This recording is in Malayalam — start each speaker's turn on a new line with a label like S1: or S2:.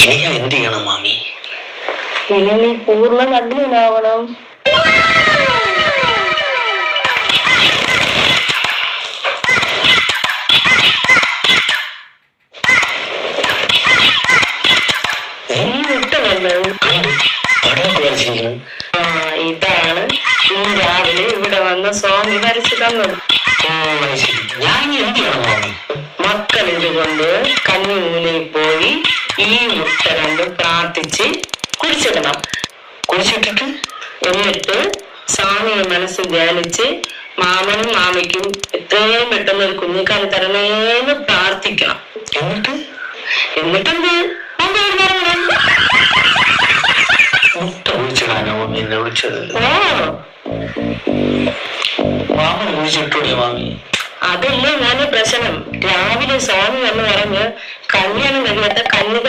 S1: ഇനി ഞാൻ എന്ത് ചെയ്യണം മാമി?
S2: ഇനി നീ പൂർണ്ണ നഗ്നനാവണം. ഇതാണ് ഇന്ന് രാവിലെ ഇവിടെ വന്ന സ്വാമി വരച്ചു തന്നത്. മക്കൾ ഇതുകൊണ്ട് കന്നിമൂലയിൽ പോയി ഈ മുട്ട കണ്ട് പ്രാർത്ഥിച്ച് കുടിച്ചിടണം.
S1: കുടിച്ചിട്ടിട്ട്
S2: എന്നിട്ട് സ്വാമിയെ മനസ്സിൽ ധ്യാനിച്ച് മാമനും മാമിക്കും എത്രയും പെട്ടെന്ന് ഒരു കുഞ്ഞിക്കാലം തരണേന്ന് പ്രാർത്ഥിക്കണം. എന്നിട്ടെന്ത്
S1: മുട്ട കുടിച്ചിടാനോ എന്നെ വിളിച്ചത്? മാമൻ കുടിച്ചിട്ടൂടെ മാമി?
S2: അതല്ലേ ഞാൻ പ്രശ്നം. രാവിലെ സ്വാമി എന്ന് പറഞ്ഞ് കല്യാണം കഴിയാത്ത കന്യക